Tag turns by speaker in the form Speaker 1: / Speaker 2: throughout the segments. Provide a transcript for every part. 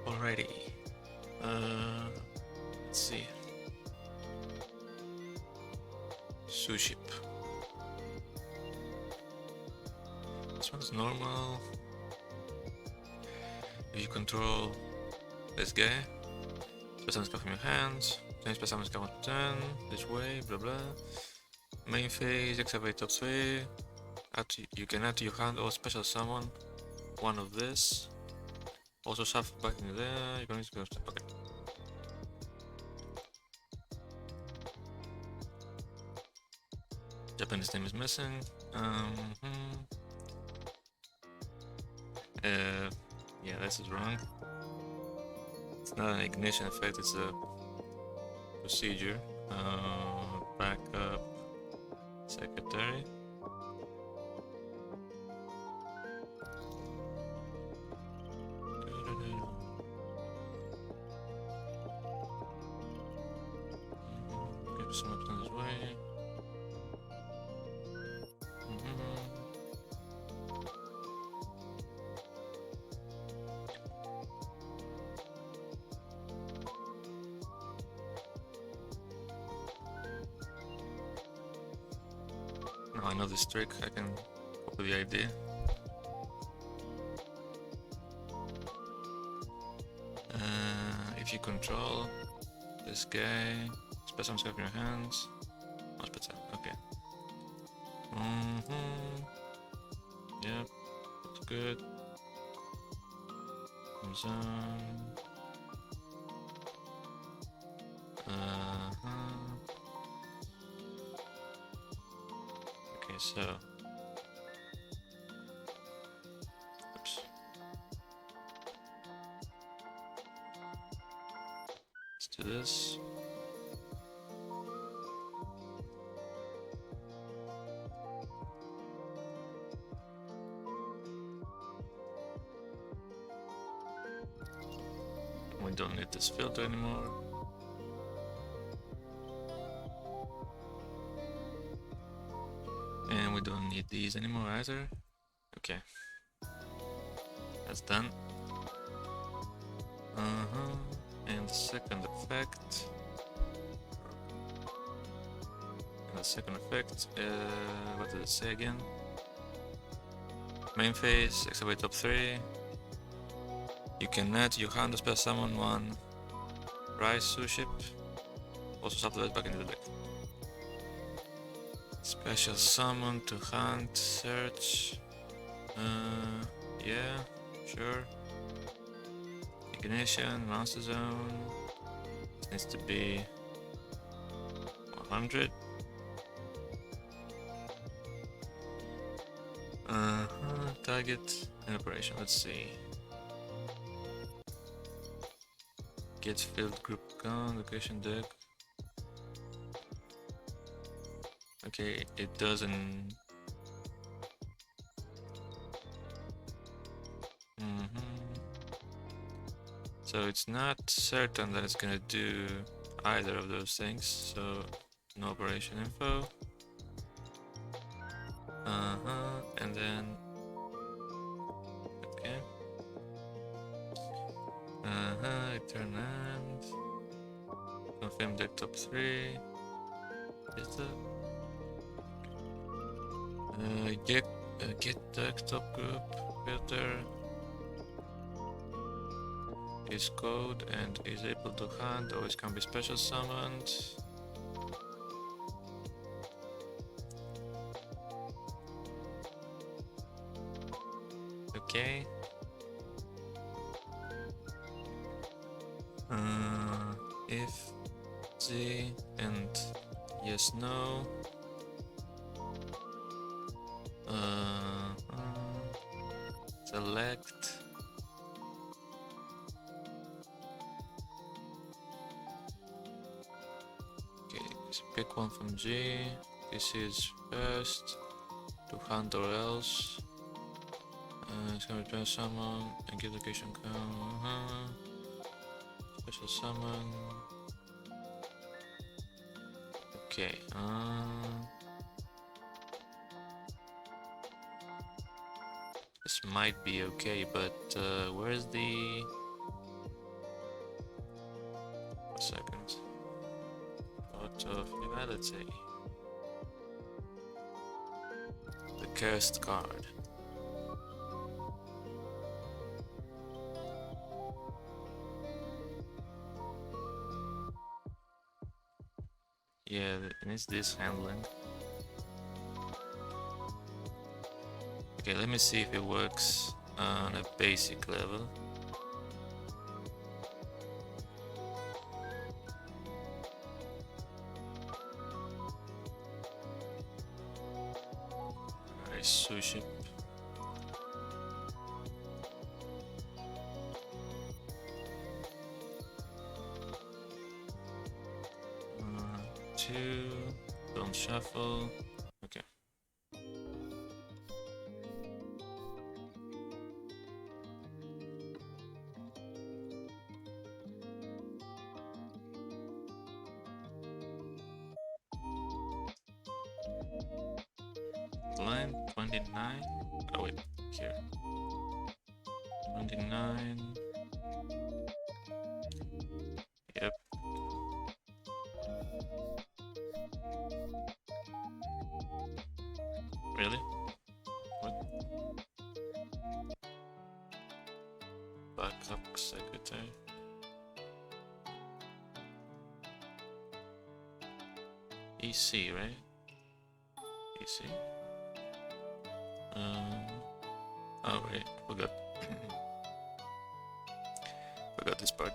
Speaker 1: Alrighty. Let's see. Suship. This one's normal. If you control this guy, spell summon from your hands. Change spell summon count to 10. This way, blah blah. Main phase, activate top 3. You can add to your hand or special summon one of this. Also shuffle back in there. You can use okay. Japanese name is missing. Yeah, this is wrong. It's not an ignition effect, it's a procedure. Backup secretary. Give some options this way. Now I know this trick, I can copy the idea. If you control this guy, spell some stuff in your hands. Oh, okay. Yep, that's good. Comes on. Okay, so. Oops. Let's do this. We don't need this filter anymore. And we don't need these anymore either. Okay. That's done. And the second effect. What did it say again? Main phase, activate top 3. You can add your hand to spell summon one Roe Suship. Also shuffle that back into the deck. Special summon to hand, search. Yeah, sure. Ignition, monster zone. This needs to be 100. Target and operation. Let's see. Get filled group gun, location deck. Okay, it doesn't. So it's not certain that it's gonna do either of those things. So no operation info. And then okay. Return and confirm deck top 3. Is the get deck top group filter is code and is able to hand, always can be special summoned. Okay. If Z and yes no. Select So pick one from G. This is first to hunt or else. It's gonna return summon and give location count. Special summon. Okay. This might be okay, but where's the? A second. Out of duality. The cursed card. Yeah, it needs this handling. Okay, let me see if it works on a basic level. Roe Suship. Two, don't shuffle. Okay. Line 29. Oh wait, here. 29. Yep. Really? What? Backup secretary. EC, right? EC. Oh wait, forgot this part.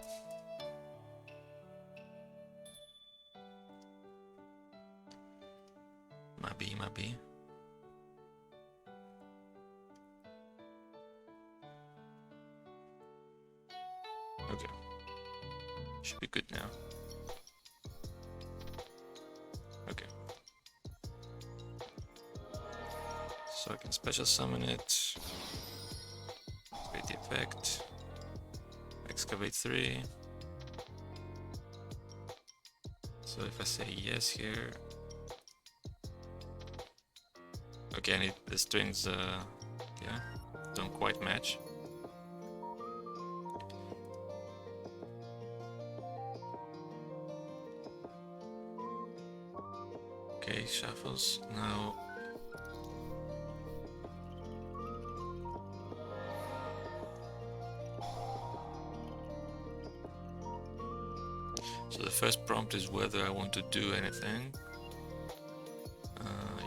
Speaker 1: Might be. Okay, should be good now. Okay. So I can special summon it, activate the effect, excavate 3. So if I say yes here, okay, I need the strings, yeah, don't quite match. Okay, shuffles now. So the first prompt is whether I want to do anything.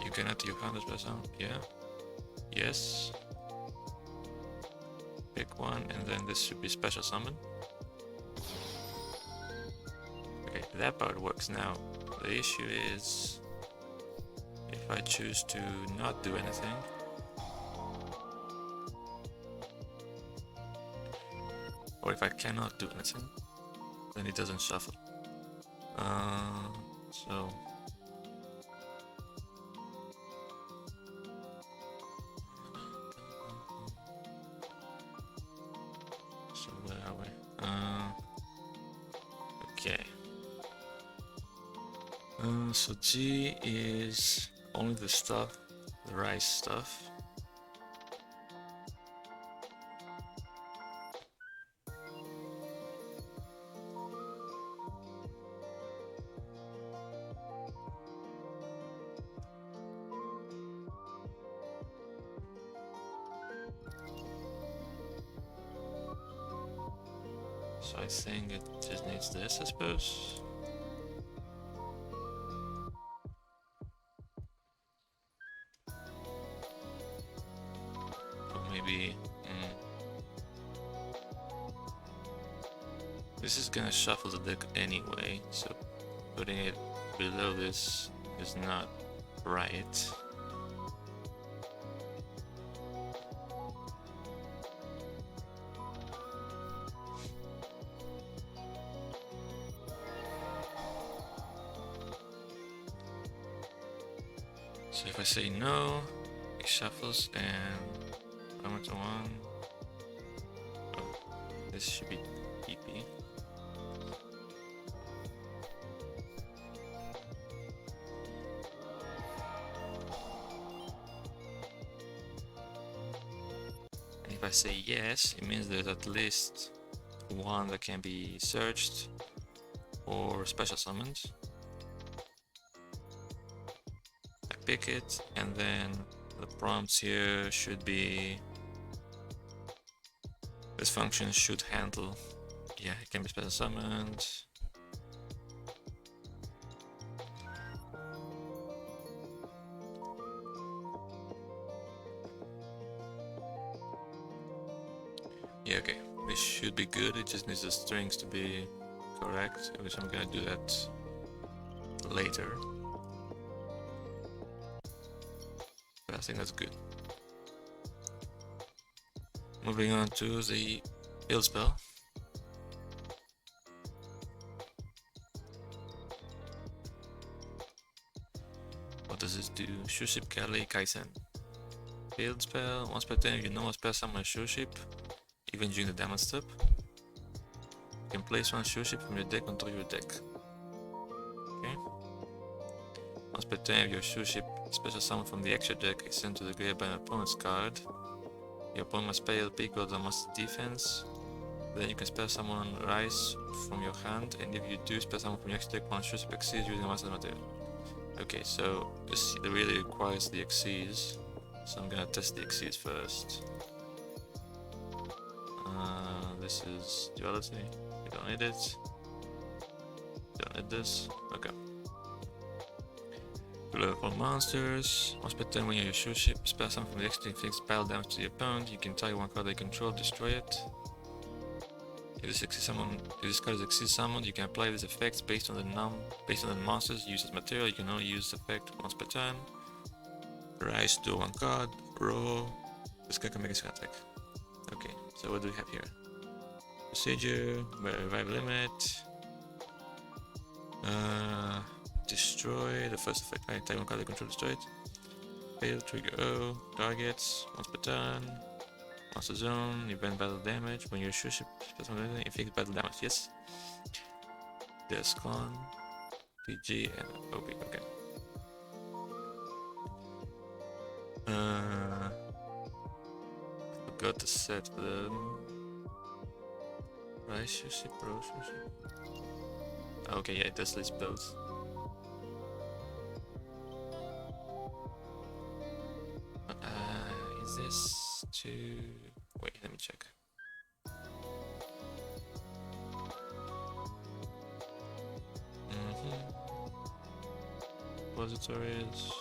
Speaker 1: You cannot use hand by sound. Yeah. Yes. Pick one, and then this should be special summon. Okay, that part works now. The issue is if I choose to not do anything. Or if I cannot do anything, then it doesn't shuffle. So where are we? Okay. So G is only the stuff, the rice stuff. So I think it just needs this, I suppose. Or maybe... This is gonna shuffle the deck anyway, so putting it below this is not right. So if I say no, he shuffles and I'm to 1. Oh, this should be PP. And if I say yes, it means there's at least one that can be searched or special summoned. I pick it, and then the prompts here should be this function should handle. Yeah, it can be special summoned. Yeah, okay, this should be good. It just needs the strings to be correct, which I'm gonna do that later. But I think that's good. Moving on to the heal spell. What does this do? Suship, Galley, Kaisen. Field spell. Once per turn, you normal spell summon a Suship, even during the damage step. You can place one Suship from your deck onto your deck. Okay. Once per turn, your Suship special summon from the extra deck is sent to the grave by an opponent's card. Your opponent must pay LP equal to the monster's defense. Then you can spell summon Rise from your hand, and if you do spell summon from your extra deck, one Suship exceeds using monster's material. Okay, so this really requires the Xyz, so I'm gonna test the Xyz first. This is duality. We don't need it. Don't need this. Okay. Below all monsters. Once per turn when you use your Suship, spell summon from the extra inflicts battle damage to the opponent. You can target one card they control, destroy it. If this card is Xyz summoned, you can apply these effects based on the monsters used as material. You can only use the effect once per turn. Rise to one card. Row. This guy can make a second attack. Okay, so what do we have here? Procedure, revive limit. Destroy the first effect. I type one card they control, destroy it. Fail, trigger O. Targets once per turn. Monster zone, event battle damage. When your Suship inflicts battle damage, yes. There's con, PG, and OP. Okay. Forgot to set the Rise Suship, Roe Suship. Okay, yeah, it does list both. Is this to... Wait, let me check. Repositories.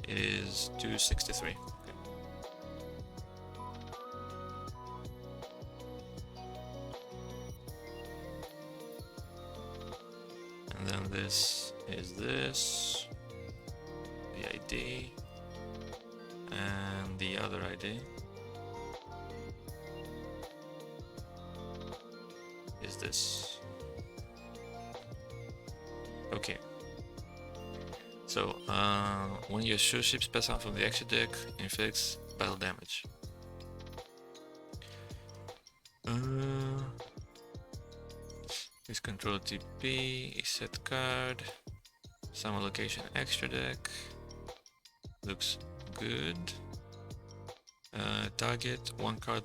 Speaker 1: It is 263. Okay. And then this is this, the ID, and the other ID is this. Okay. So when your Suship spells out from the extra deck, inflicts battle damage. This control TP is set card. Summon location extra deck. Looks good. Target one card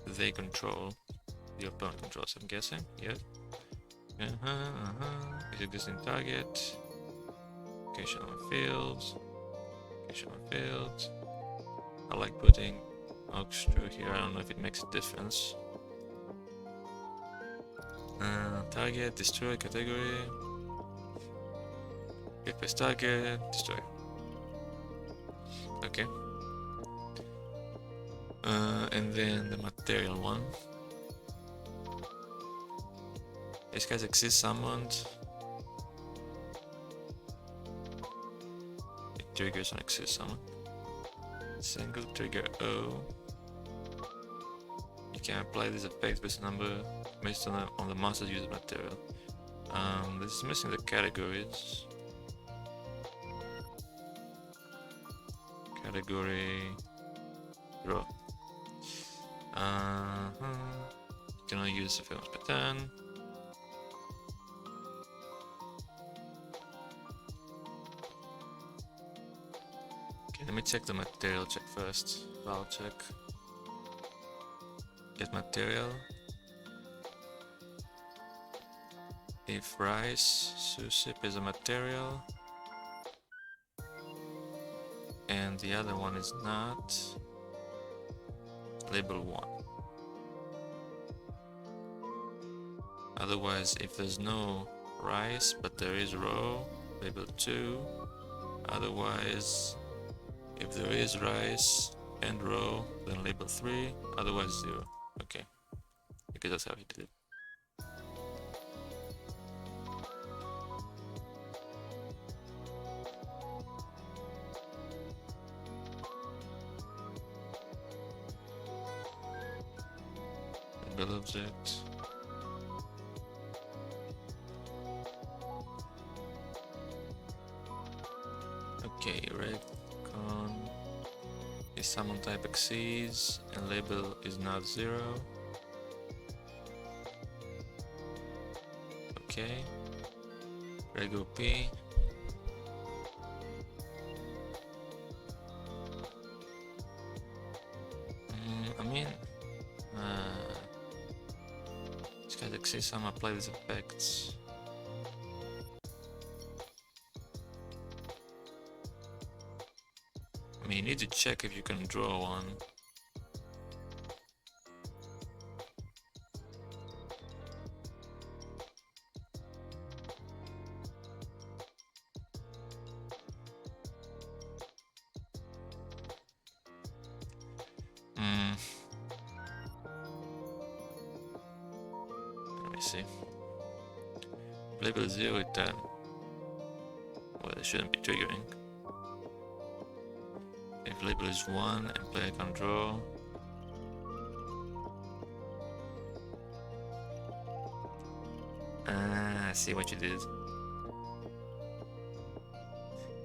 Speaker 1: they control. The opponent controls, I'm guessing. Yep. Is existing target. Location on field. Location on field. I like putting Ox through here. I don't know if it makes a difference. Target, destroy category. Get place target, destroy. Okay. And then the material one. This guy's Xyz summoned. It triggers on Xyz summon. Single trigger O. You can apply these effects based on the master's used material. This is missing the categories. Category draw. You can only use the films per turn. Okay, let me check the material check first. Val check. Get material. If Rice Suship is a material and the other one is not, label 1. Otherwise, if there's no rice but there is roe, label 2. Otherwise, if there is rice and roe, then label 3. Otherwise 0. Okay, because that's how he did it. Label object. Okay, recon is summon type exceeds and label is not 0. Okay, rego p. I mean, this guy's exceeds some apply these effects. I mean, you need to check if you can draw one. Let me see. Label 0 at 10. Well, it shouldn't be triggering. If label is 1 and player can draw. I see what you did.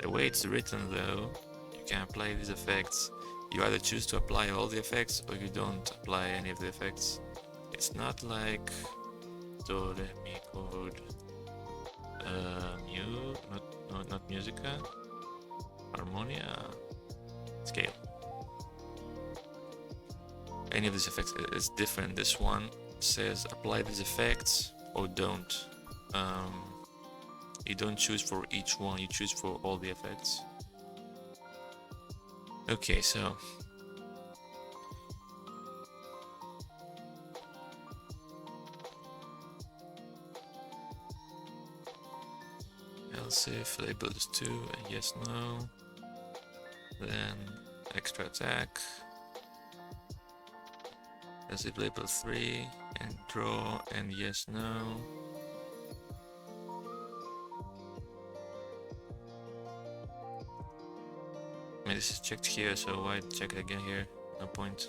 Speaker 1: The way it's written though, you can apply these effects. You either choose to apply all the effects or you don't apply any of the effects. It's not like do, re, mi, chord, not musica, harmonia, scale. Any of these effects is different. This one says apply these effects or don't. You don't choose for each one, you choose for all the effects. Okay, so else if label is 2 and yes, no, then extra attack. As if label 3 and draw and yes, no. I mean, this is checked here, so why check it again here? No point.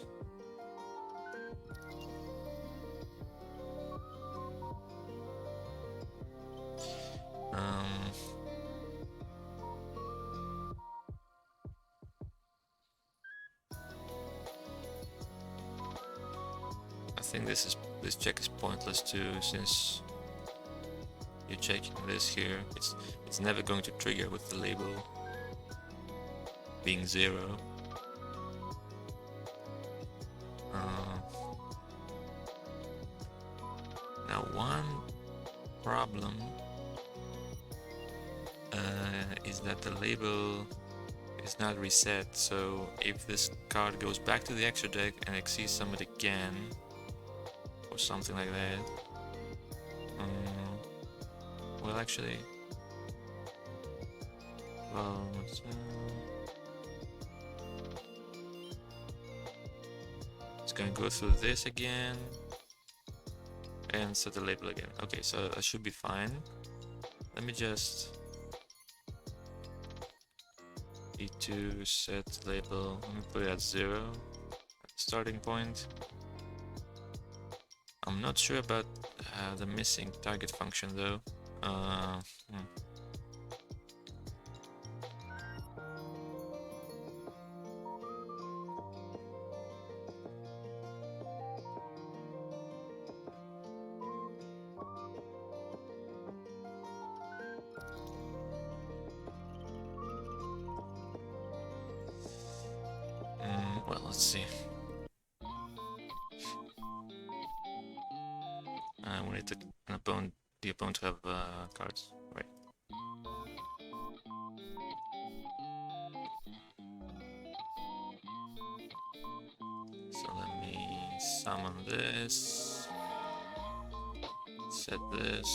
Speaker 1: I think this check is pointless too, since you're checking this here. It's never going to trigger with the label being 0. Now one problem is that the label is not reset, so if this card goes back to the extra deck and exceeds somebody again or something like that, well actually, well, it's gonna go through this again and set the label again. Okay, so that should be fine. Let me just E2 set label. Let me put it at 0 at the starting point. I'm not sure about the missing target function though. Well, let's see. We need the opponent to have cards, right? So let me summon this, set this.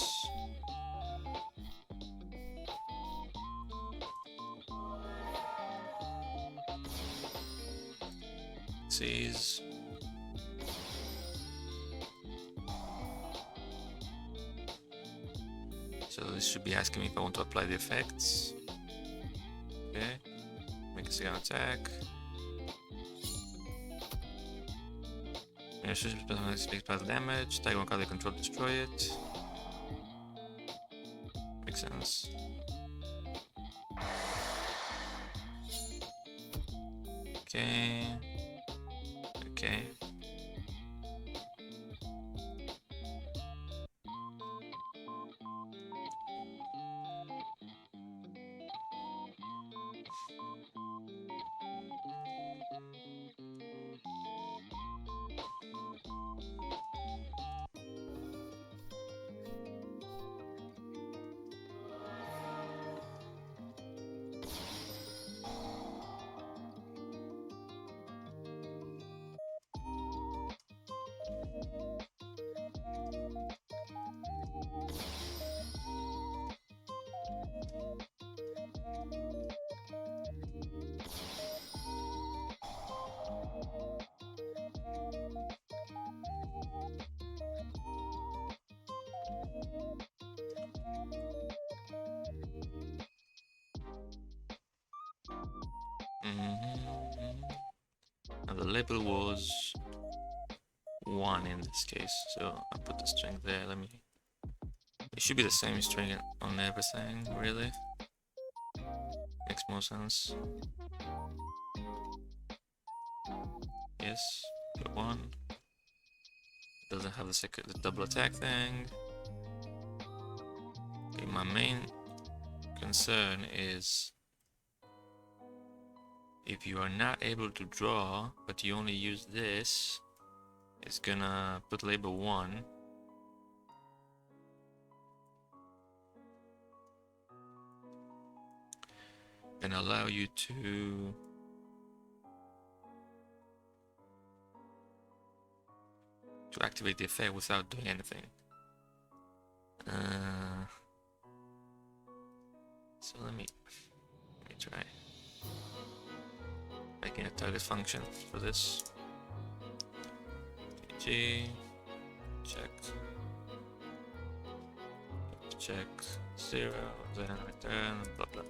Speaker 1: Seize. So this should be asking me if I want to apply the effects. Okay, make a second attack. Expect damage. Tag one card they control, destroy it. Makes sense. Okay. Okay. Now the label was 1 in this case, so I put the string there. It should be the same string on everything, really. Makes more sense. Yes, put 1. Doesn't have the double attack thing. Okay, my main concern is if you are not able to draw, but you only use this, it's gonna put label 1. And allow you to activate the effect without doing anything. So let me try making a target function for this. G, check 0, then return, blah blah.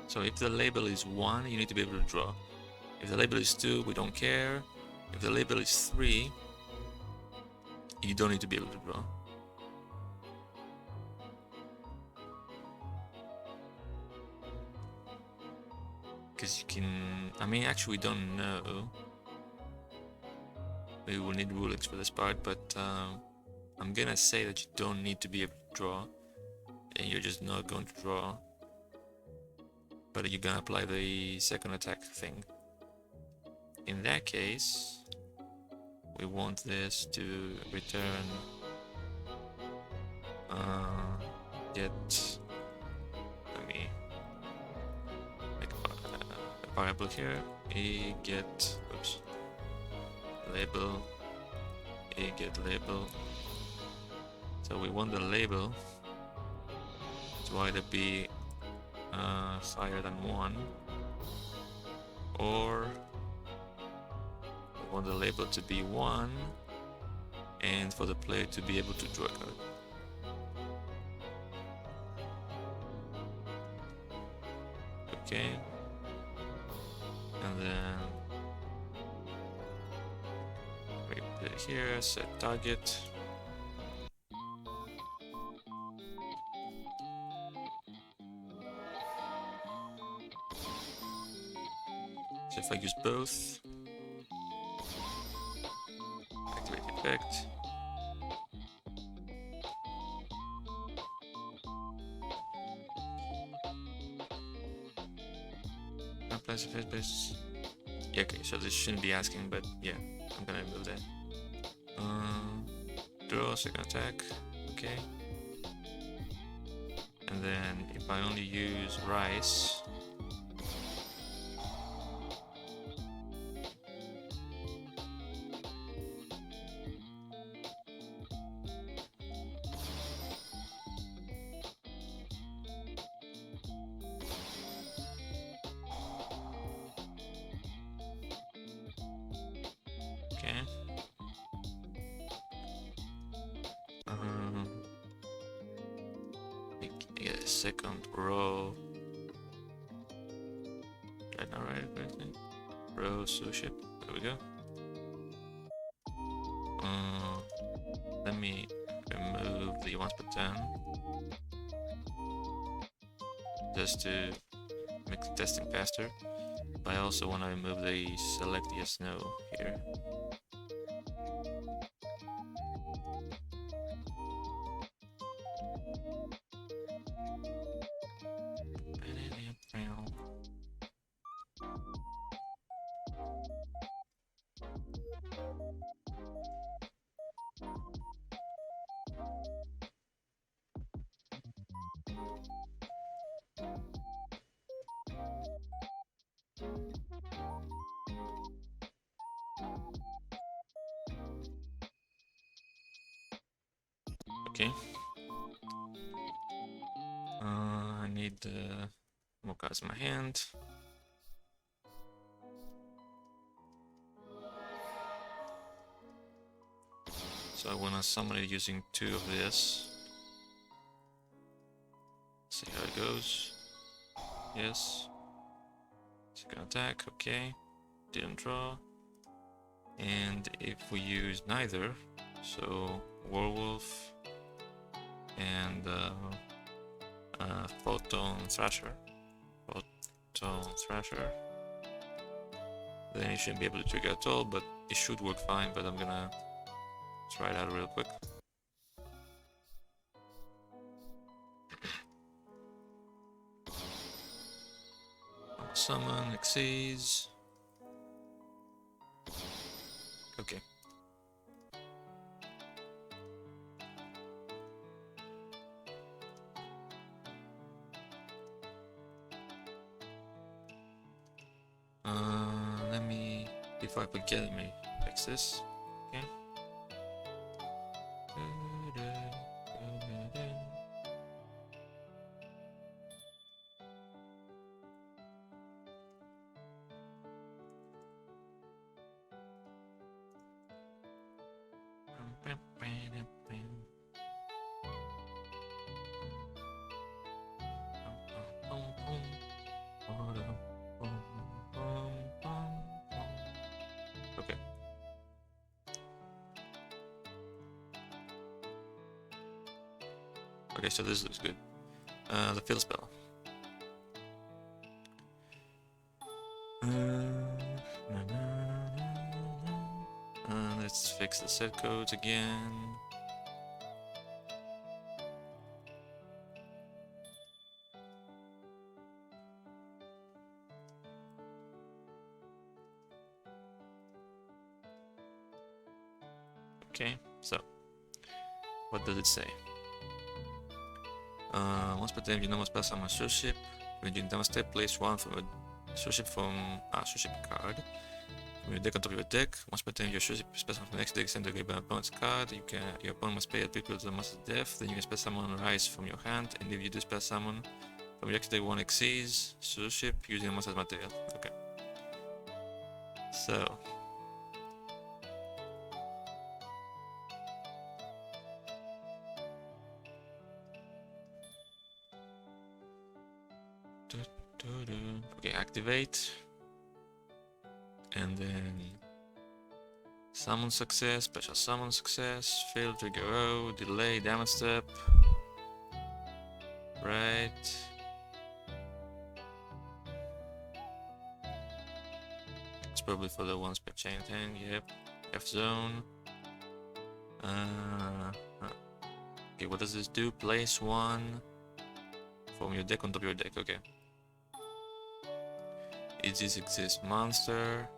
Speaker 1: So if the label is 1, you need to be able to draw. If the label is 2, we don't care. If the label is 3, you don't need to be able to draw. Because you can... I mean, actually we don't know. We will need rulings for this part, but I'm gonna say that you don't need to be able to draw. And you're just not going to draw. But you're gonna apply the second attack thing. In that case, we want this to return let me make a variable here, get label, get label. So we want the label to either be higher than 1, or we want the label to be 1 and for the player to be able to draw a card. Okay. And then we put it here, set target. So if I use both, activate the effect. Applies the face base. Yeah, okay, so this shouldn't be asking, but yeah, I'm gonna remove that. Draw, second attack, okay. And then if I only use Rice, okay. I get a second row. Dreadnought, right? Roe Suship. There we go. Let me remove the once per turn, just to make the testing faster. But I also want to remove the select yes no here. Okay. I need more cards in my hand. So I want to summon it using 2 of this. See how it goes. Yes. Second attack, okay. Didn't draw. And if we use neither, so Werewolf and Photon Thrasher, then it shouldn't be able to trigger at all, but it should work fine. But I'm gonna try it out real quick. Summon, exceeds. Okay. Let me, if I forget, let me fix this. Okay. Okay. Okay, so this looks good. The fill spell. Let's fix the set codes again. Okay, so what does it say? Once per time, you normal spell summon Suship. When you downstep, place one from a Suship card from your deck on top of your deck. Once per time, your Suship spell summon from the next deck, send a by opponent's card. Your opponent must pay a people to the monster's death. Then you can spell summon Rise from your hand, and if you do spell summon from your next deck, one exceeds Suship using a monster's material. Okay. So. Okay, activate. And then summon success, special summon success, fail, trigger row, delay, damage step. Right. It's probably for the one spec chain thing, yep. F zone. Okay, what does this do? Place one from your deck on top of your deck, okay. It just exists monster,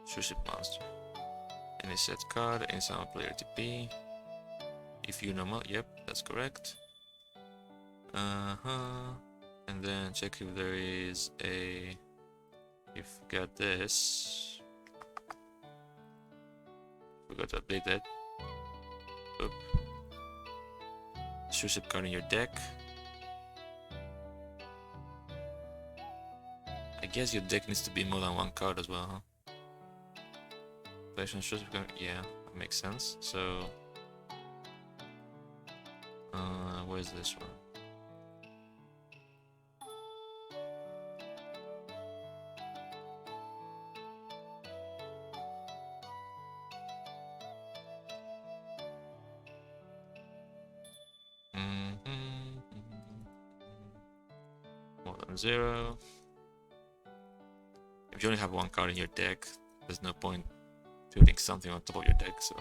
Speaker 1: Suship monster. Any set card, any summon player TP. If you normal, yep, that's correct. And then check if there is a. If we got this, we got to update that. Oop. Suship card in your deck. I guess your deck needs to be more than one card as well, huh? Place on Suship card, yeah, that makes sense. So, where's this one? More than 0. If you only have one card in your deck, there's no point putting something on top of your deck, so.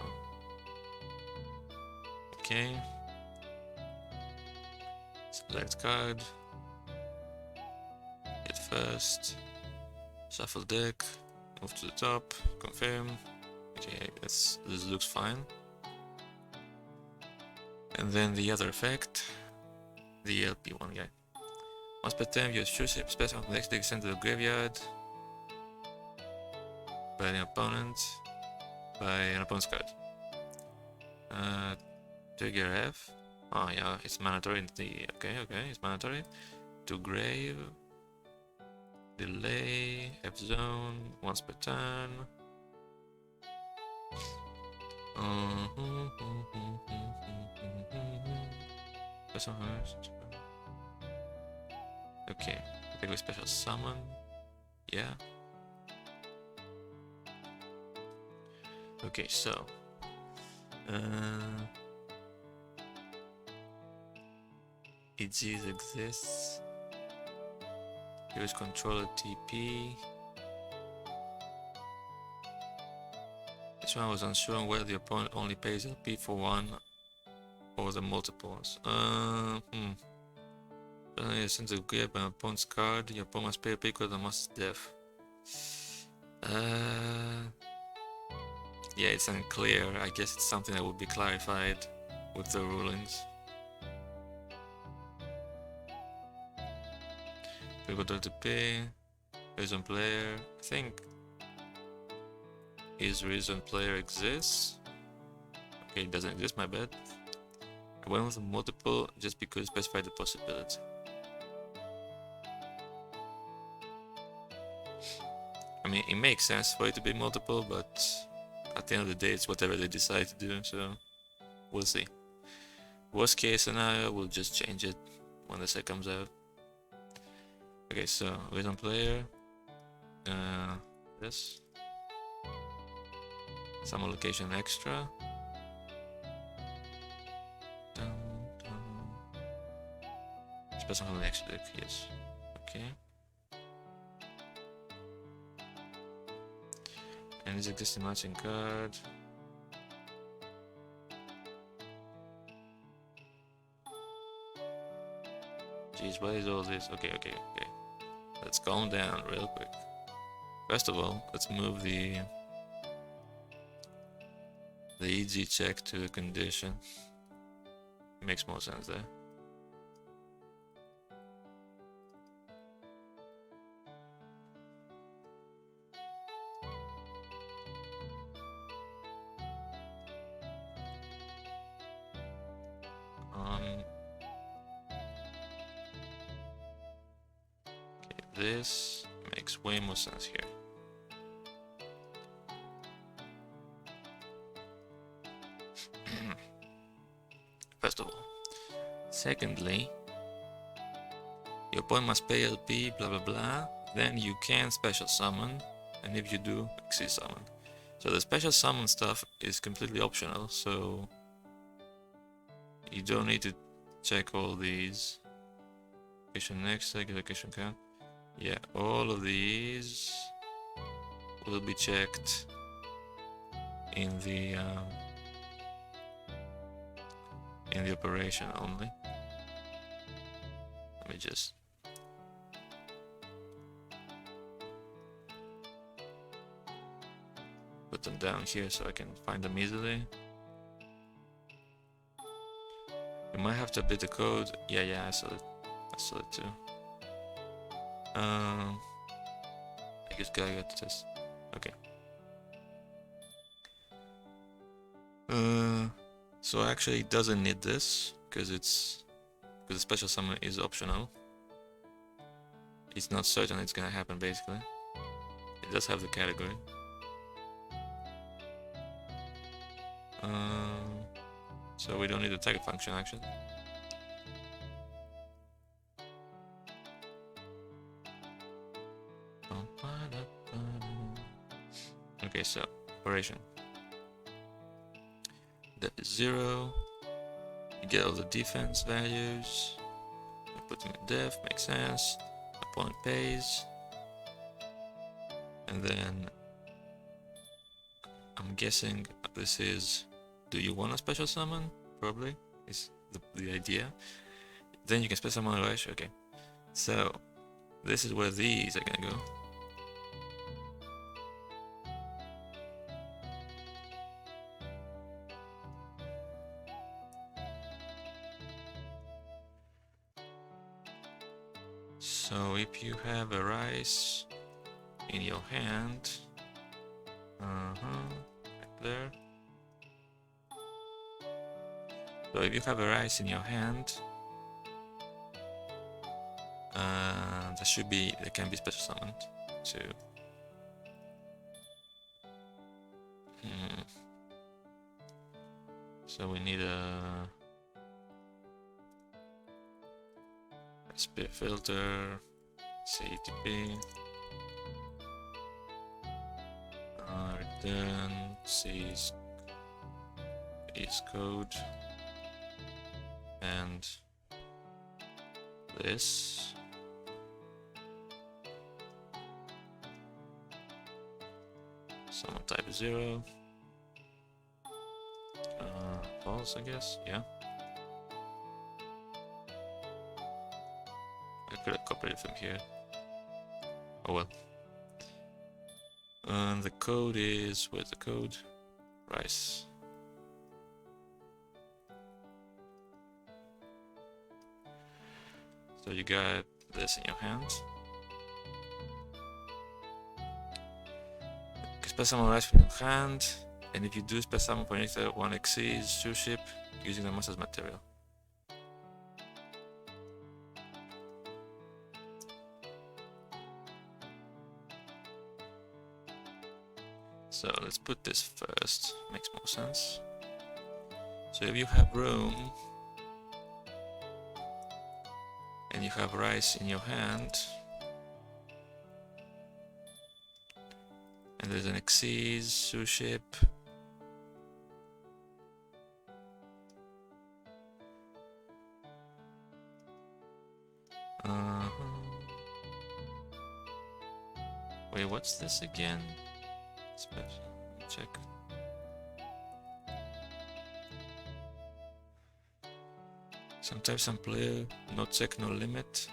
Speaker 1: Okay. Select card. Hit first. Shuffle deck. Move to the top. Confirm. Okay, this looks fine. And then the other effect. The LP one guy. Once per turn, your Suship special from the next deck sent to the graveyard by an opponent. By an opponent's card. Trigger F. Oh yeah, it's mandatory. Okay, it's mandatory. To grave. Delay. F zone. Once per turn. Okay, big special summon. Yeah. Okay, so EGs exists. Here's controller TP. This one I was unsure on whether the opponent only pays LP for one or the multiples. Since you grab an opponent's card, your opponent must pay LP because the master's death. Yeah, it's unclear. I guess it's something that will be clarified with the rulings. Control to pay. Reason player. I think his reason player exists. Okay, it doesn't exist, my bad. I went with a multiple just because it specified the possibility. I mean, it makes sense for it to be multiple, but at the end of the day, it's whatever they decide to do, so we'll see. Worst case scenario, we'll just change it when the set comes out. Okay, so reason player, this, some allocation extra. Special on the next deck, yes. Okay. And this existing matching card. Jeez, what is all this? Okay. Let's calm down real quick. First of all, let's move the EG check to a condition. Makes more sense there. This makes way more sense here. First of all. Secondly, Your opponent must pay LP, blah blah blah. Then you can special summon, and if you do, exceed summon. So the special summon stuff is completely optional, so you don't need to check all these. Location next, location count. Yeah, all of these will be checked in the operation only. Let me just put them down here so I can find them easily. You might have to update the code. Yeah, I saw it. I saw it too. I guess Galley got the test. Okay. So actually it doesn't need this because the special summon is optional. It's not certain it's gonna happen basically. It does have the category. So we don't need the tag function actually. Okay, so operation. That is 0. You get all the defense values. You put them in def, makes sense. Opponent pays. And then I'm guessing this is, do you want a special summon? Probably is the idea. Then you can special summon Rush. Okay, so this is where these are gonna go. So if you have a rice in your hand, right there. So if you have a rice in your hand, there can be special summoned too. So we need a spear filter, CTP, return, C is code, and this. Summon type 0. False, I guess, yeah. I could have copied it from here. Oh well. And the code is, where's the code? Rice. So you got this in your hand. You can special summon rice from your hand, and if you do special summon projector, one exceeds Suship using the monster's material. So let's put this first, makes more sense. So if you have room and you have rice in your hand and there's an exceed Suship, wait, what's this again? Special. Check. Sometimes some player no check, no limit.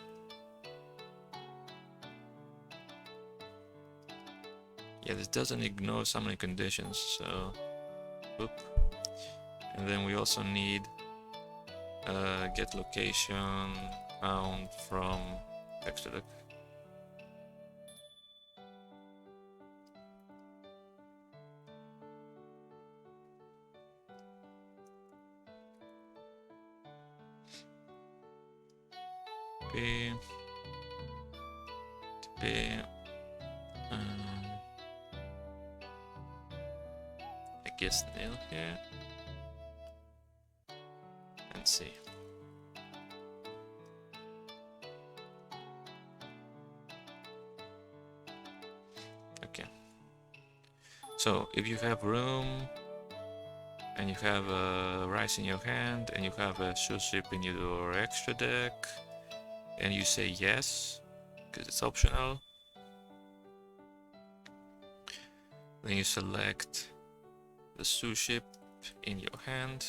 Speaker 1: Yeah, this doesn't ignore summoning conditions, so whoop. And then we also need get location found from texture deck. I guess nail here and see. So if you have room and you have a rice in your hand and you have a Suship in your extra deck and you say yes because it's optional, then you select the Suship in your hand.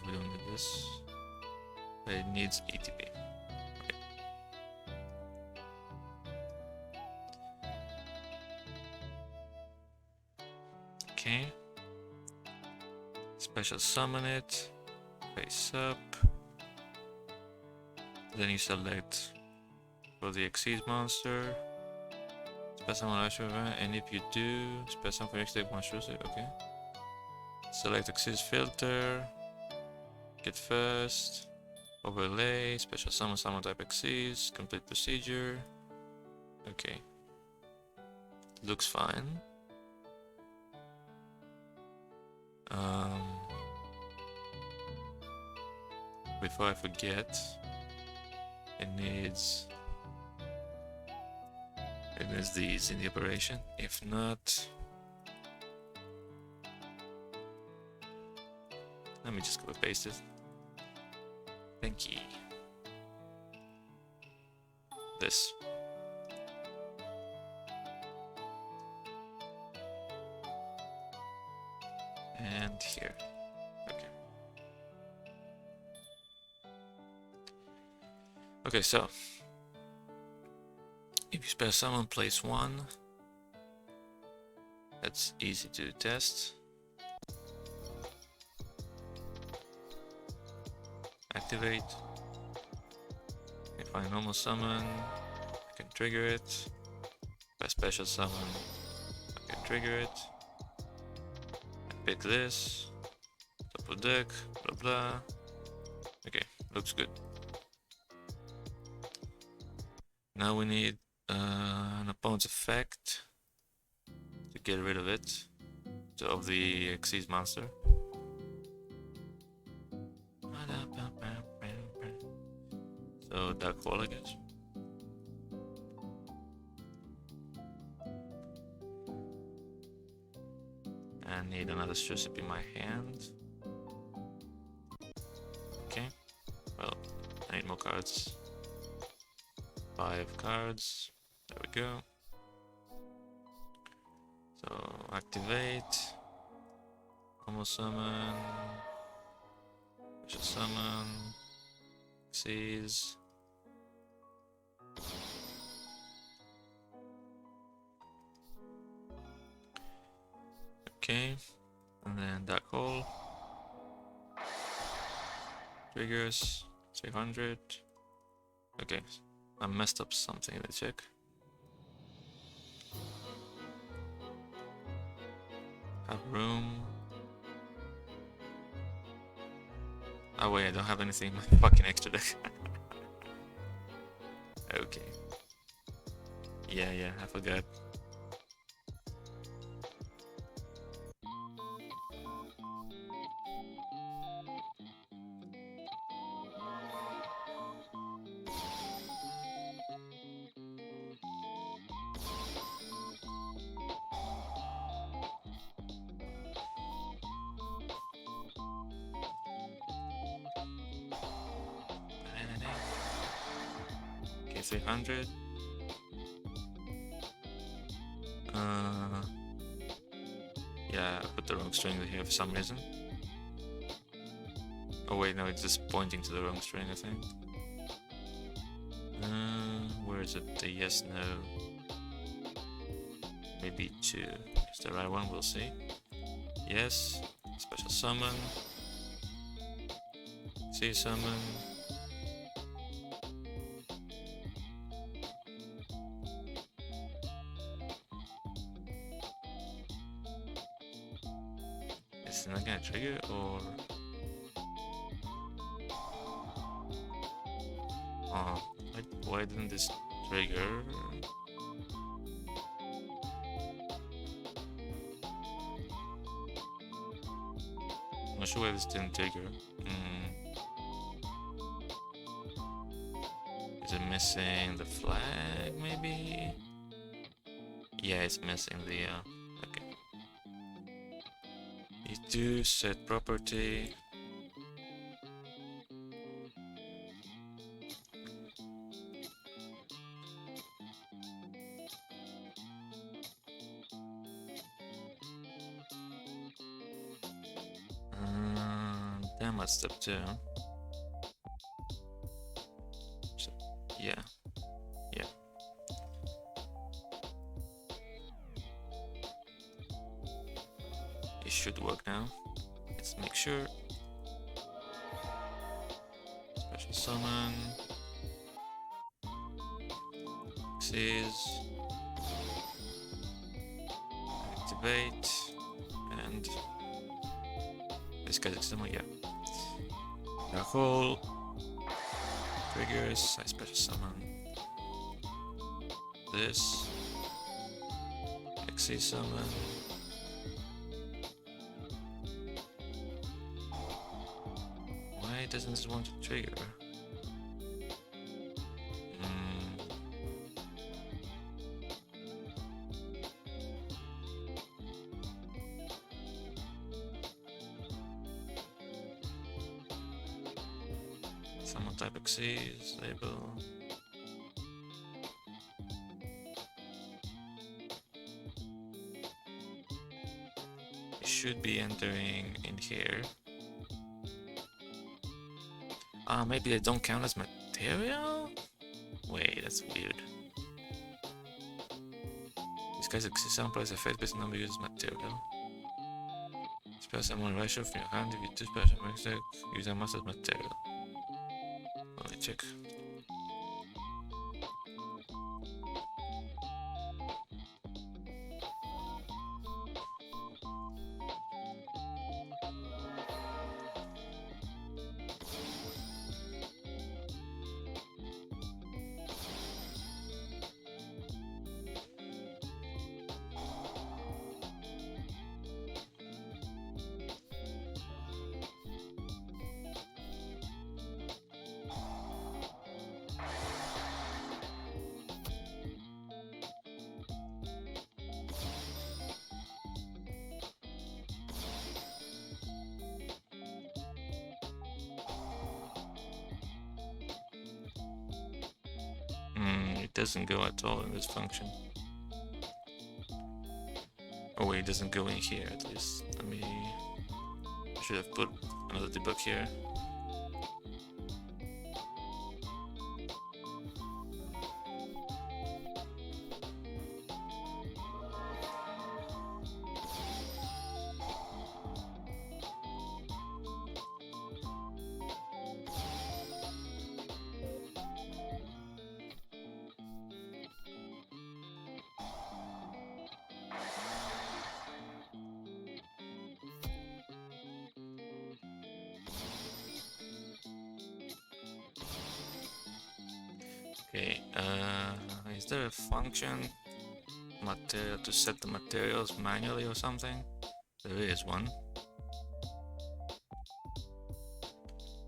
Speaker 1: We don't need this, but it needs ETB. Okay. Special summon it, face up. Then you select for the Xyz monster. Special summon Asher event, and if you do, special summon for next deck monster. Okay. Select Xyz filter. Get first. Overlay. Special summon type Xyz. Complete procedure. Okay. Looks fine. Before I forget, it needs these in the operation. If not, let me just copy paste it. Thank you. This. And here. Okay. Okay, so if you spell summon, place 1. That's easy to test. Activate. If I normal summon, I can trigger it. If I special summon, I can trigger it. I pick this. Top of deck, blah blah. Okay, looks good. Now we need an opponent's effect to get rid of it, of the Xyz monster. So Dark Hole, I guess. I need another Suship in my hand. Okay, well, I need more cards. 5 cards. There we go. So activate. Almost summon. Special summon. Xyz. Okay, and then Dark Hole. Triggers 300. Okay, I messed up something. Let's check. Have room. Oh wait, I don't have anything in my fucking extra deck. Okay. Yeah, I forgot. Okay, 300. Yeah, I put the wrong string here for some reason. Oh wait, no, it's just pointing to the wrong string, I think. Where is it? The yes, no. Maybe 2 is the right one, we'll see. Yes, special summon. See summon. Is it not gonna trigger or? Oh, why didn't this trigger? I'm not sure why this didn't trigger. Is it missing the flag, maybe? Yeah, it's missing the, okay. E2, set property. Damn, that's step 2. So, yeah. Yeah. It should work now. Let's make sure. Special summon. Seize. Activate. And this guy's summon, yeah. Dark hole. Triggers. I special summon. This. XC summon. Why doesn't this want to trigger? Summon type XCs, label. It should be entering in here. Maybe they don't count as material? Wait, that's weird. This guy's XC price effect based on number uses material. Spell summon ratio from your hand. If you do special mistake, use a master material. Let me check. It doesn't go at all in this function. Oh wait, it doesn't go in here at least. Let me... I should have put another debug here. Okay, is there a function material to set the materials manually or something? There is one.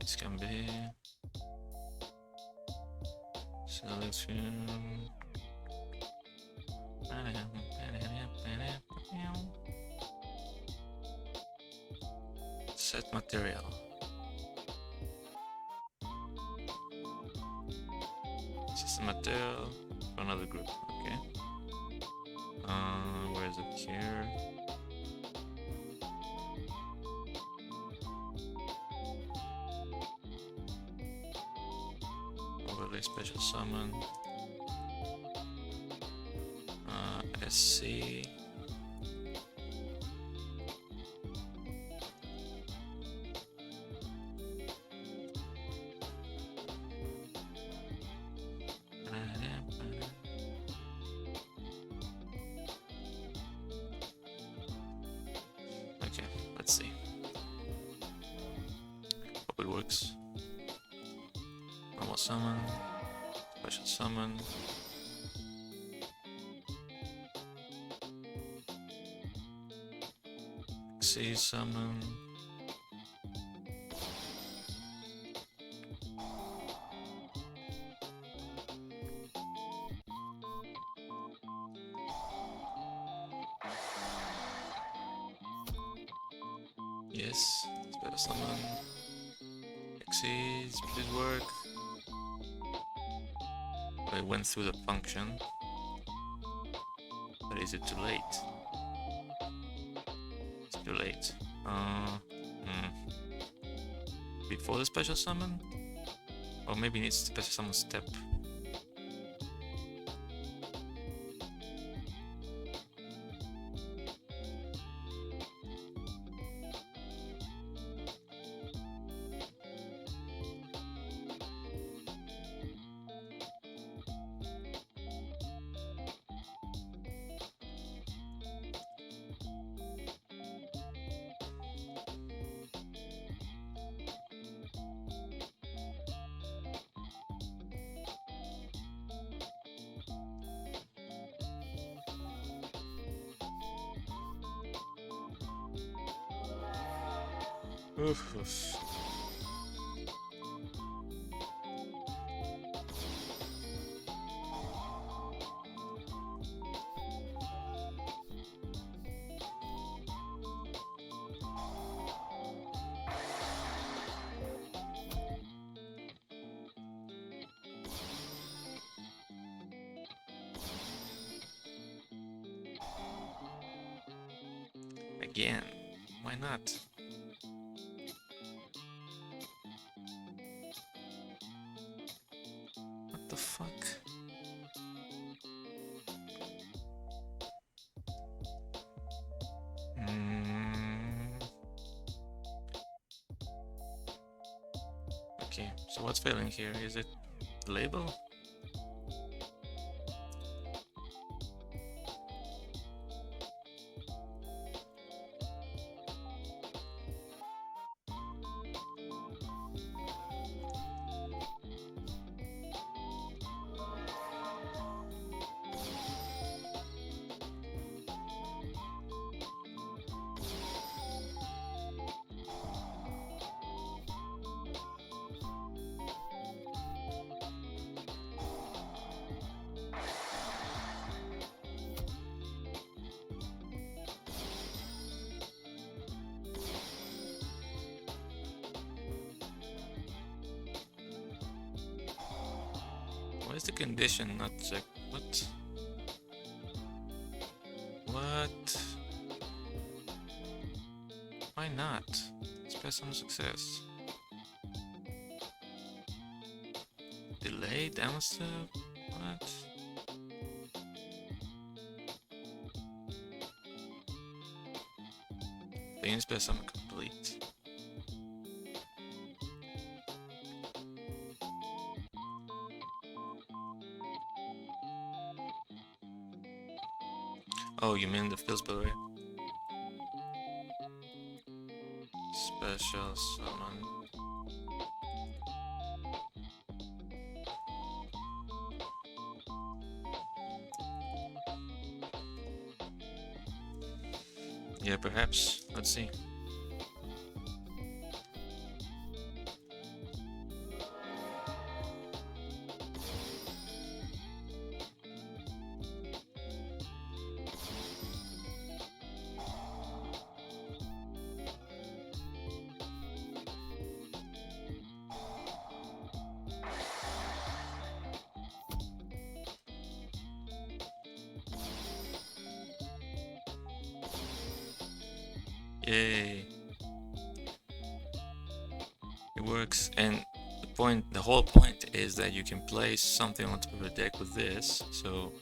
Speaker 1: This can be selection. Set material. System material for another group. Okay. Where is it here? Overlay special summon. SC. Let's see. Hope it works. Normal summon, special summon. XC summon. Yes, special summon. Exceeds, please work. I went through the function. But is it too late? It's too late. Before the special summon? Or maybe it needs a special summon step. Oof. Again, why not? What the fuck? Okay, so what's failing here? Is it the label? Why is the condition not checked? What? What? Why not? Express some success. Delay, down step? What? The inspire sum complete. Oh, you mean the field spell, right? Special summon. Yeah, perhaps. Let's see. Yay. It works, and the whole point is that you can place something on top of the deck with this. So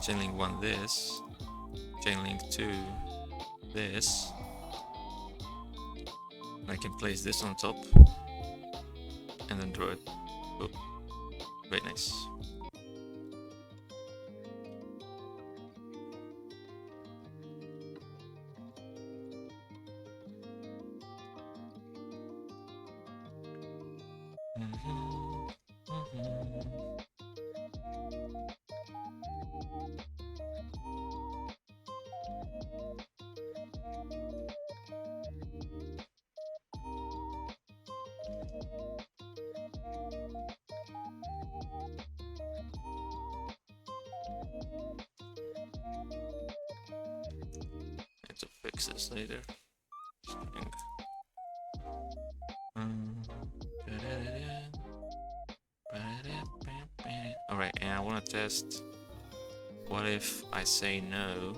Speaker 1: chainlink 1 this, chainlink 2 this. I can place this on top and then draw it. Oh, very nice. Need to fix this later. test. What if I say no?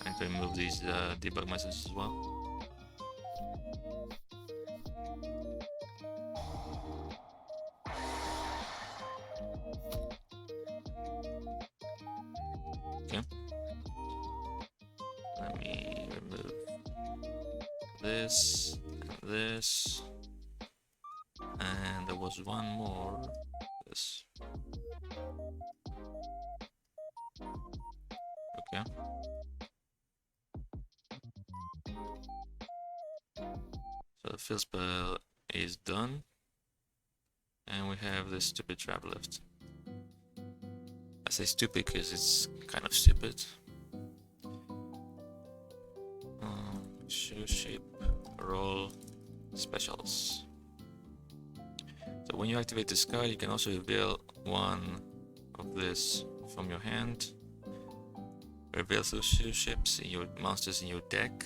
Speaker 1: I need to remove these debug messages as well. Okay. Let me remove this and this. And there was one more. This. Okay. So the field spell is done. And we have this stupid trap left. I say stupid because it's kind of stupid. Suship roll specials. So when you activate this card, you can also reveal one of this from your hand. Reveal Suships in your monsters in your deck.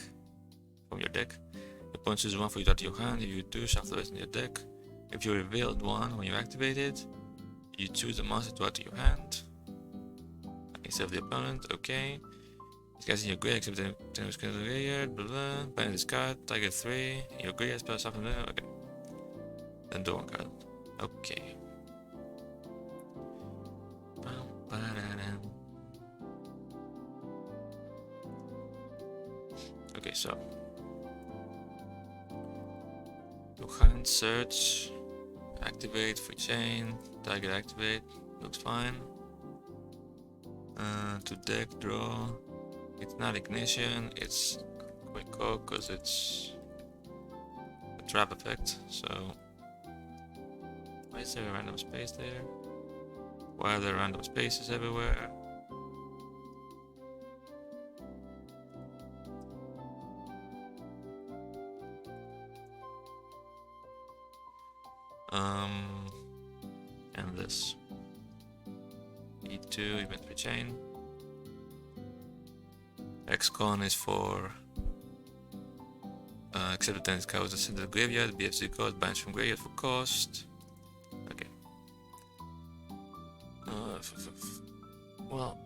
Speaker 1: From your deck. The opponent chooses one for you to add to your hand. If you do, shuffle the rest in your deck. If you revealed one when you activate it, you choose a monster to add to your hand. Instead of the opponent, okay. This guy's in your grid, except the graveyard, blah blah. Banish this card, target 3. In your graveyard, spell something there, okay. Then do one card. Okay. Okay, so. Do hand search. Activate, free chain. Target activate. Looks fine. To deck, draw. It's not ignition, it's quick hook because it's a trap effect. So why is there a random space there? Why are there random spaces everywhere? And this E2 event rechain. X-Con is for except the tennis cards that's in the graveyard, BFC card, banish from graveyard for cost. Okay. Well,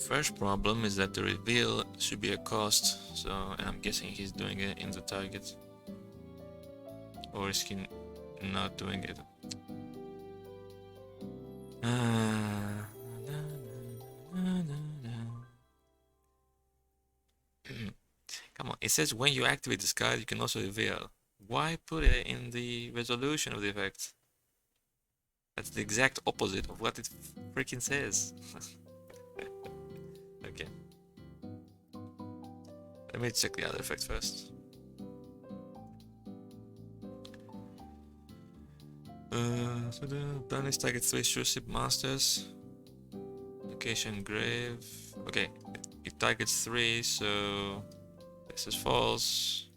Speaker 1: first problem is that the reveal should be a cost, so and I'm guessing he's doing it in the target. Or is he not doing it? Come on, it says when you activate this card, you can also reveal. Why put it in the resolution of the effect? That's the exact opposite of what it freaking says. Okay. Let me check the other effect first. Banish target 3 Suship monsters. Location grave. Okay, it targets 3, so this is false.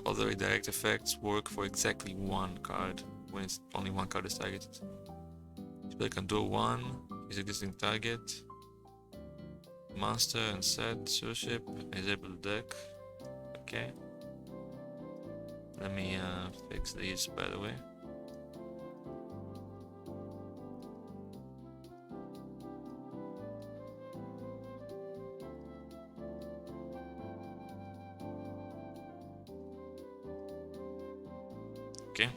Speaker 1: All the redirect effects work for exactly one card when it's only one card is targeted. Spell can do 1 is existing target. Monster and set Suship. Disable the deck. Okay. Let me fix these, by the way. Okay.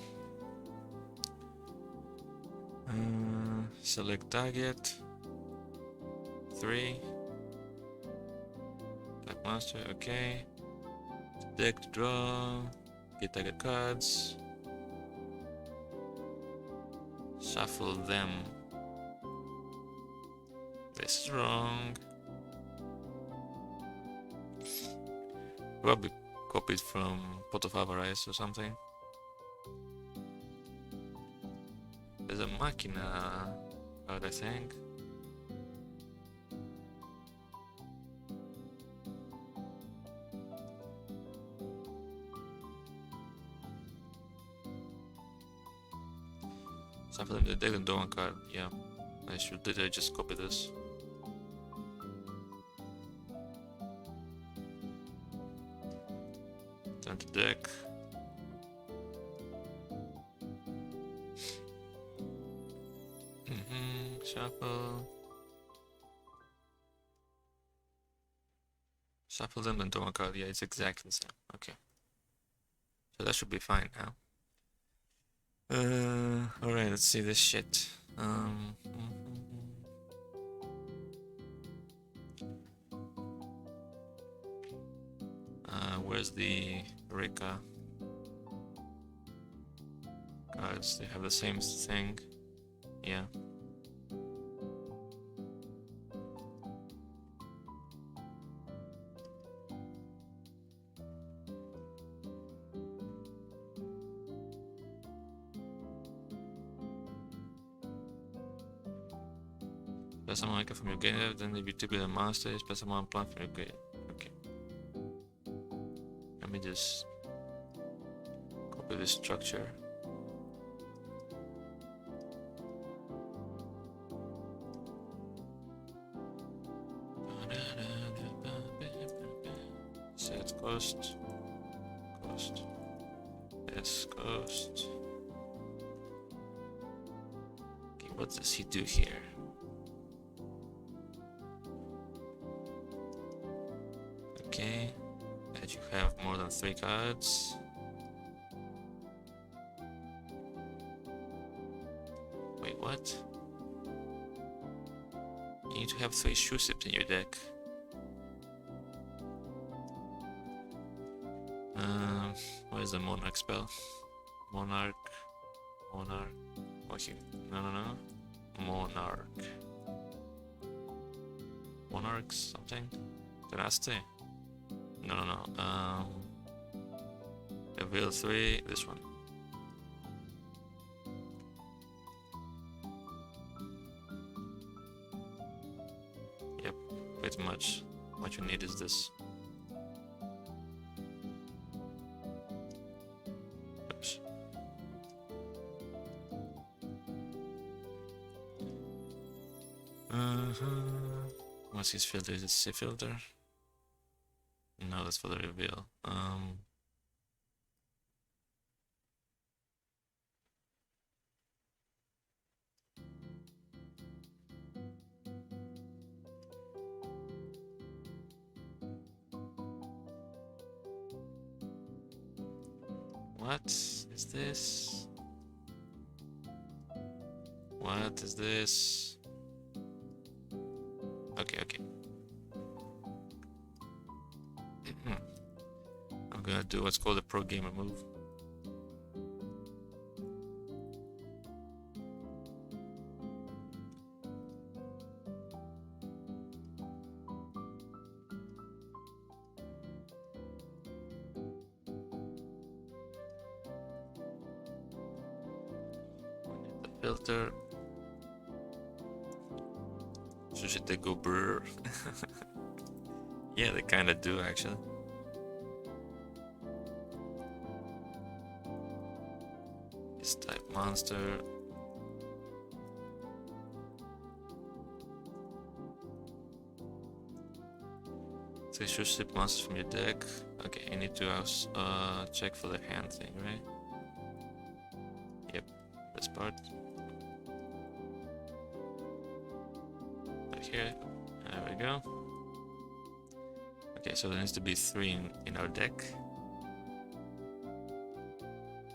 Speaker 1: Select target. 3. Black monster. Okay. Deck to draw. Get target cards. Shuffle them. This is wrong. Probably copied from Pot of Avarice or something. There's a Machina card, I think. Shuffle them to the deck and do one card, yeah. Did I just copy this? Turn to deck. Shuffle. Shuffle them and draw a card. Yeah, it's exactly the same. Okay. So that should be fine now. Alright, let's see this shit. Where's the Rika cards? They have the same thing. Yeah. Press someone icon from your graveyard, then if you tip a monster, press someone plant from your graveyard. Okay. Let me just copy this structure. Set cost. Yes, cost. Okay, what does he do here? Okay, that you have more than 3 cards. Wait, what? You need to have 3 Suship in your deck. Where's the Monarch spell? Monarch. Okay, no. Monarch something? Dynasty? No. Reveal 3, this one. Yep, pretty much. What you need is this. Oops. What's his filter? Is it C filter? No, that's for the reveal. What is this? What is this? Okay. I'm gonna do what's called a pro gamer move. The filter. So should they go brr? Yeah, they kinda do actually. This type monster. So you should ship monsters from your deck. Okay, you need to check for the hand thing, right? Yep, this part. Right here. There we go. Okay, so there needs to be 3 in our deck.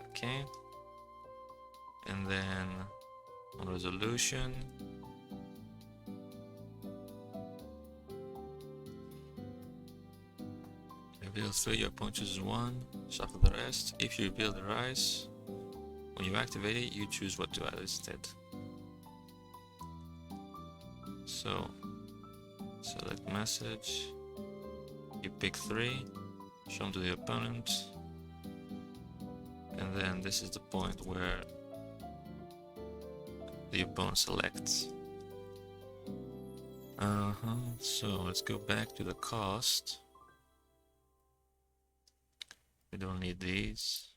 Speaker 1: Okay. And then on resolution, reveal 3, your opponent chooses 1, shuffle the rest. If you reveal the rise, when you activate it, you choose what to add instead. So, select message, you pick 3, show them to the opponent, and then this is the point where the opponent selects. So let's go back to the cost. We don't need these.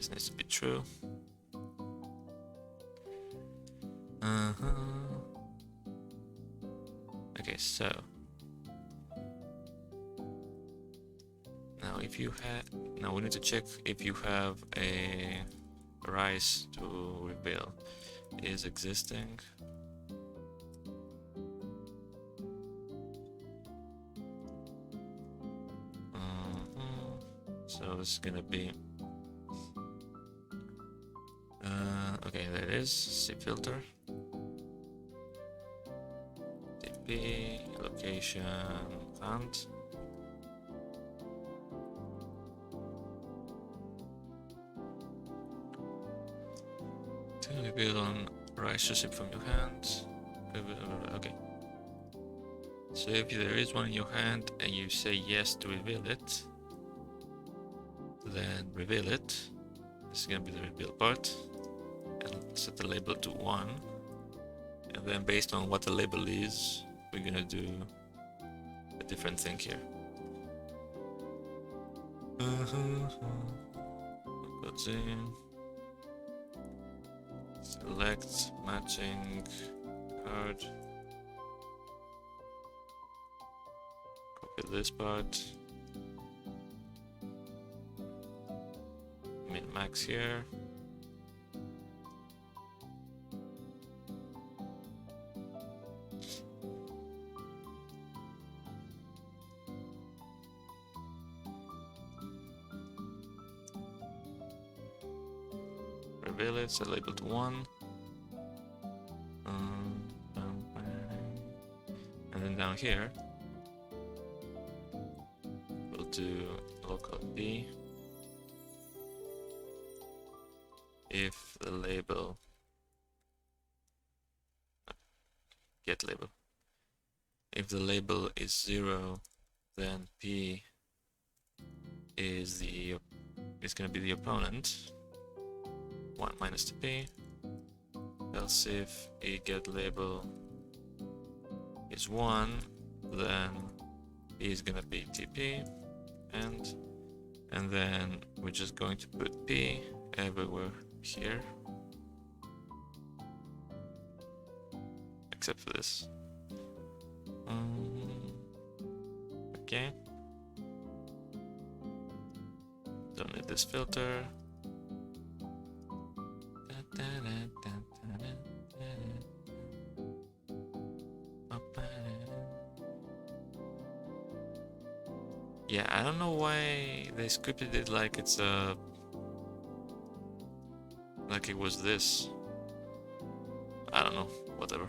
Speaker 1: This needs to be true. Okay, so now if you had, now we need to check if you have a rise to reveal is existing. So it's gonna be okay, there it is. C filter, TP, location, hunt. To reveal on Roe Suship from your hand. Okay. So if there is one in your hand and you say yes to reveal it, then reveal it. This is gonna be the reveal part, and set the label to 1. And then based on what the label is, we're gonna do a different thing here. Goes in. Select matching card. Copy this part. Min max here. Reveal it, set label to 1. And then down here, we'll do local p if the label, get label, if the label is 0, then p is going to be the opponent. 1 minus TP. Else if a get label is 1, then P is gonna be TP, and then we're just going to put P everywhere here, except for this. Okay. Don't need this filter. Yeah, I don't know why they scripted it like it's like it was this. I don't know, whatever.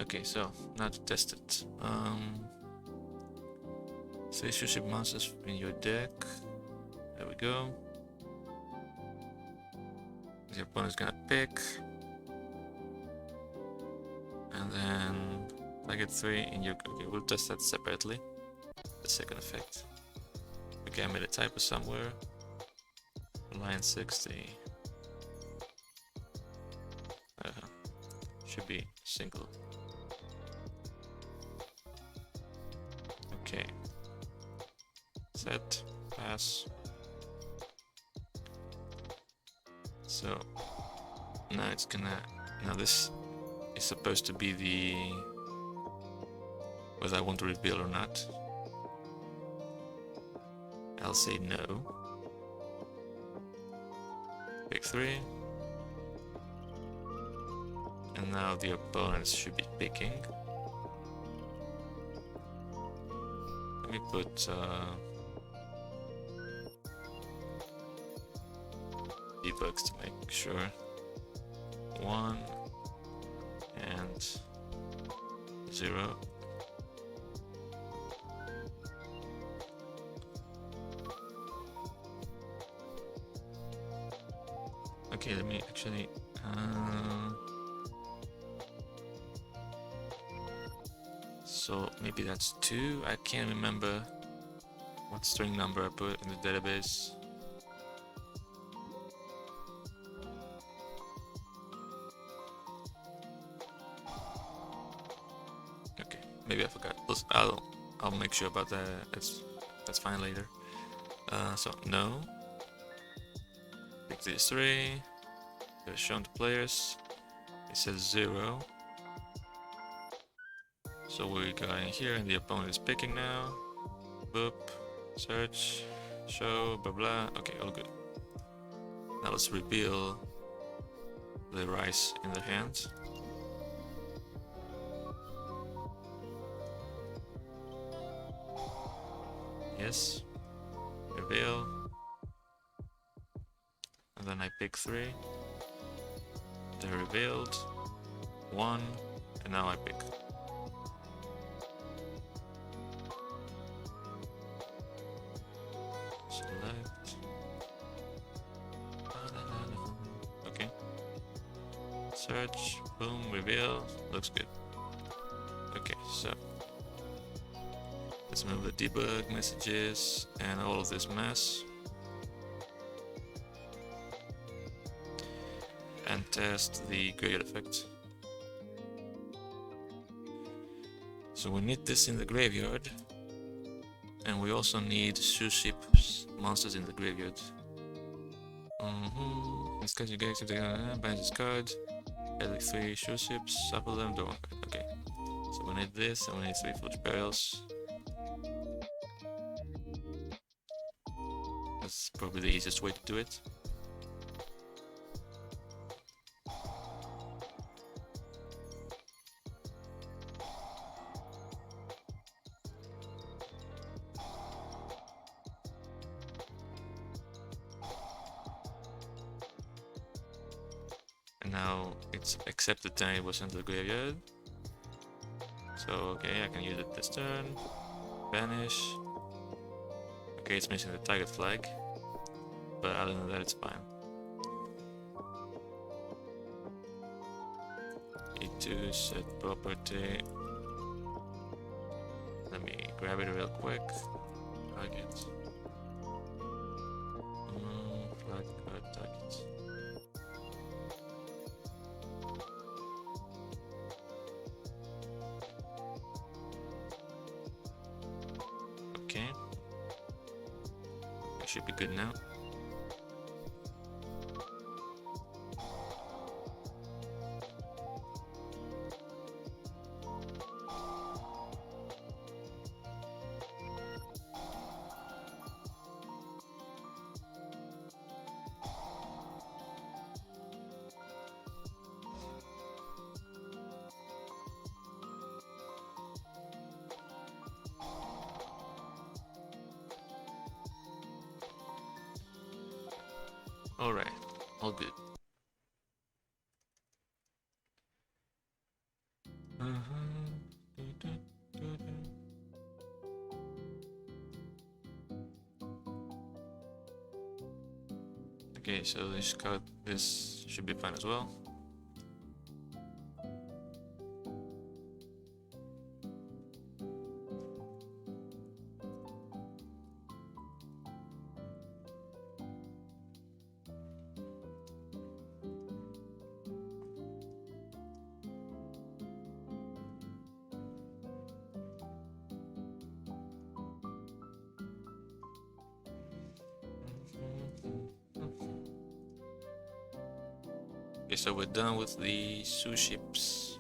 Speaker 1: Okay, so now to test it. Say Suship monsters in your deck. There we go. The opponent's gonna pick, and then target 3 in your. Okay, we'll test that separately. The second effect. Okay, I made a typo somewhere. Line 60. Should be single. Okay. Set. Pass. So now it's gonna. Now this is supposed to be the whether I want to reveal or not. I'll say no. Pick 3. And now the opponents should be picking. Let me put debugs to make sure. 1 and 0. Okay, let me actually so maybe that's 2. I can't remember what string number I put in the database. Okay. Maybe I forgot. I'll make sure about that. That's fine later. So no. Pick these three. They're shown to players. It says 0. So we're going here and the opponent is picking now. Boop. Search. Show. Blah blah. Okay, all good. Now let's reveal the rice in the hand. Yes. Reveal. And then I pick 3. They're revealed. 1. And now I pick. Select. Okay. Search. Boom. Reveal. Looks good. Okay, so let's move the debug messages and all of this mess. And test the graveyard effect. So we need this in the graveyard. And we also need Suship monsters in the graveyard. This card you get to banish this card. Add 3 Suships, shuffle them, don't worry. Okay. So we need this and we need 3 Foolish Burials. That's probably the easiest way to do it. And now it's accepted that it was sent to the graveyard. So okay, I can use it this turn. Banish. Okay, it's missing the target flag. But other than that, it's fine. E2 set property. Let me grab it real quick. Target. Flag card target. Okay. I should be good now. Alright, all good. Okay, so this should be fine as well. Okay, so we're done with the Suships.